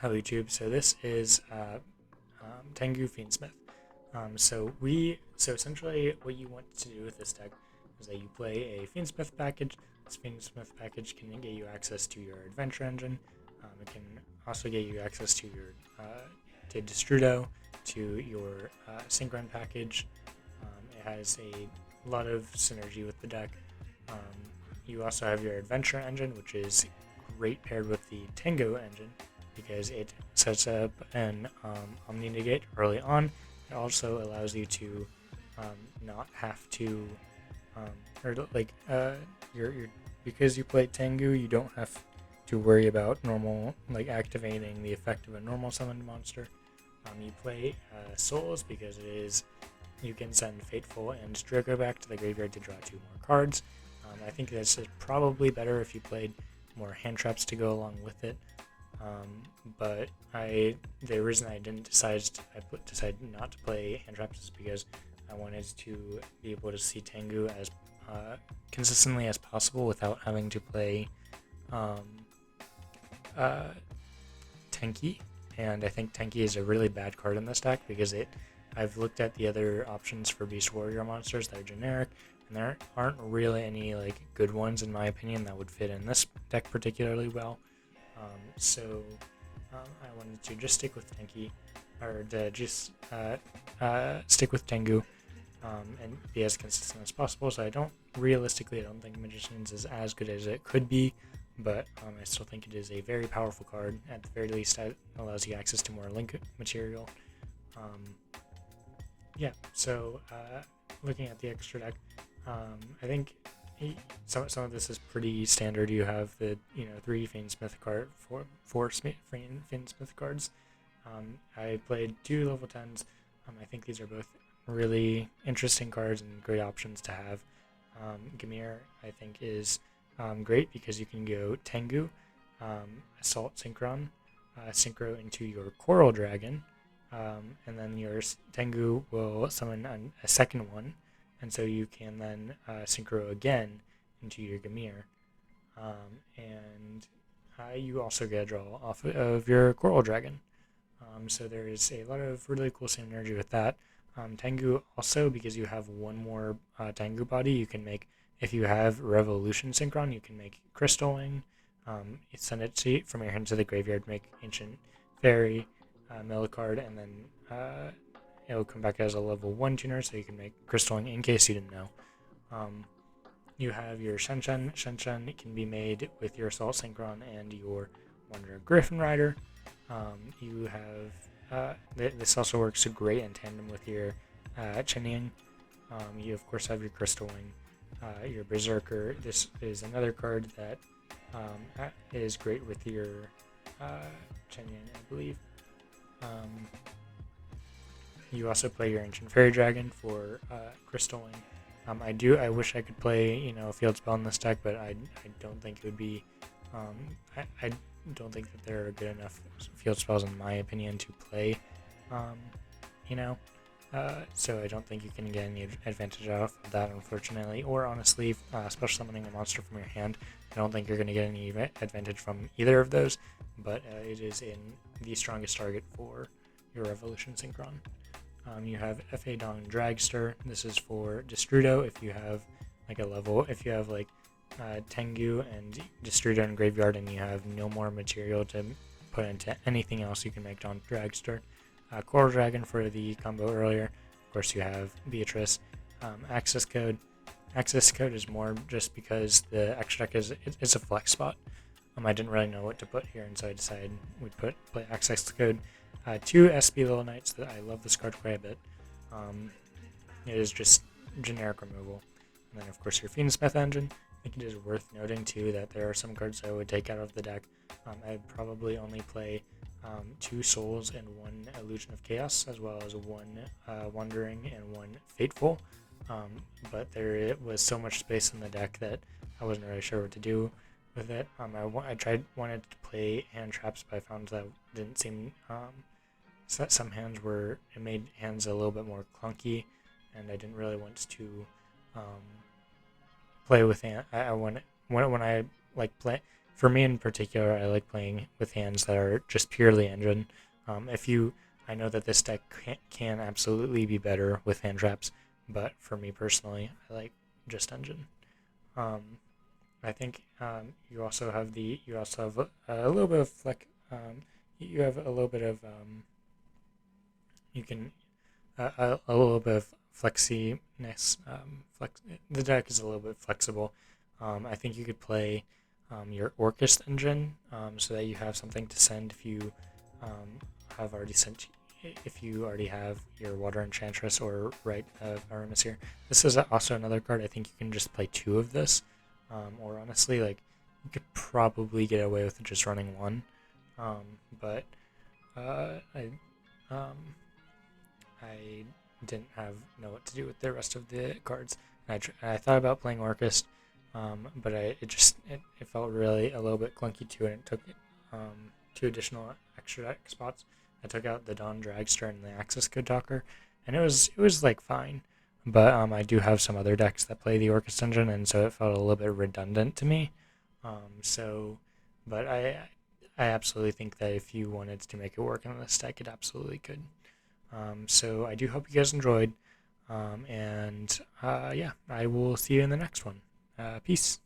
Hello YouTube. So this is Tengu Fiendsmith. So essentially what you want to do with this deck is that you play a Fiendsmith package. This Fiendsmith package can get you access to your adventure engine. It can also get you access to your to Destrudo, to your Synchron package. It has a lot of synergy with the deck. Um, you also have your adventure engine, which is great paired with the Tengu engine, because it sets up an Omni Negate early on. It also allows you to not have to, you're because you play Tengu, you don't have to worry about normal activating the effect of a normal summoned monster. You play Souls because it is you can send Fateful and Draco back to the graveyard to draw 2 more cards. I think this is probably better if you played more hand traps to go along with it. But the reason I didn't decide not to play hand traps is because I wanted to be able to see Tengu as consistently as possible without having to play Tenki. And I think Tenki is a really bad card in this deck because I've looked at the other options for Beast Warrior monsters that are generic, and there aren't really any good ones in my opinion that would fit in this deck particularly well. I wanted to just stick with Tenki, or to just stick with Tengu, and be as consistent as possible. So I don't think Magicians is as good as it could be, but I still think it is a very powerful card. At the very least, it allows you access to more link material. Looking at the extra deck, I think some of this is pretty standard. You have the 3 Fiendsmith card, four Fiendsmith cards. I played 2 level 10s. I think these are both really interesting cards and great options to have. Gamir I think is great because you can go Tengu, Assault Synchron, Synchro into your Coral Dragon, and then your Tengu will summon a second one, and so you can then Synchro again into your Gamir, and you also get a draw off of your Coral Dragon. So there is a lot of really cool synergy with that. Tengu also, because you have one more Tengu body, you can make, if you have Revolution Synchron, you can make Crystal Wing, send it from your hand to the graveyard, make Ancient Fairy, mill card, and then it'll come back as a level 1 tuner, so you can make Crystal Wing in case you didn't know. You have your Shenshen. Shenshen can be made with your Assault Synchron and your Wanderer Griffin Rider. You have this also works great in tandem with your Chenying. You of course have your Crystal Wing, your Berserker. This is another card that is great with your Chenying, I believe. You also play your Ancient Fairy Dragon for Crystal Wing. I wish I could play Field Spell in this deck, but I don't think it would be. I don't think that there are good enough field spells in my opinion to play. So I don't think you can get any advantage off of that, unfortunately. Or honestly, special summoning a monster from your hand, I don't think you're going to get any advantage from either of those. But it is in the strongest target for your Revolution Synchron. You have F.A. Dong Dragster. This is for Destrudo. If you have if you have Tengu and Destrudo in graveyard and you have no more material to put into anything else, you can make Dawn Dragster. Coral Dragon for the combo earlier. Of course, you have Beatrice. Access Code. Access Code is more just because the extra deck is a flex spot. I didn't really know what to put here, and so I decided we'd play Access Code. 2 SB Little Knights. I love this card quite a bit. It is just generic removal. And then, of course, your Fiendsmith engine. I think it is worth noting, too, that there are some cards I would take out of the deck. I'd probably only play 2 Souls and 1 Illusion of Chaos, as well as 1 Wandering and 1 Fateful. But there was so much space in the deck that I wasn't really sure what to do with it. I wanted to play hand traps, but I found that didn't seem. Some hands it made hands a little bit more clunky, and I didn't really want to play with hand. When I play for me in particular, I like playing with hands that are just purely engine. If you, I know that this deck can absolutely be better with hand traps, but for me personally, I like just engine. Um, I think you also have a little bit of you have a little bit of you can a little bit of flexiness. The deck is a little bit flexible. I think you could play your Orcust engine so that you have something to send if you um, have already sent. If you already have your Water Enchantress or Right of Aramis. This is also another card. I think you can just play two of this, or honestly, like you could probably get away with just running one. But I um, I didn't know what to do with the rest of the cards. I thought about playing Orcust, but it felt really a little bit clunky too, and it took two additional extra deck spots. I took out the Dawn Dragster and the Access Code Talker, and it was like fine. But I do have some other decks that play the Orcust engine, and so it felt a little bit redundant to me. So, but I absolutely think that if you wanted to make it work in this deck, it absolutely could. So I do hope you guys enjoyed. And yeah, I will see you in the next one. Peace.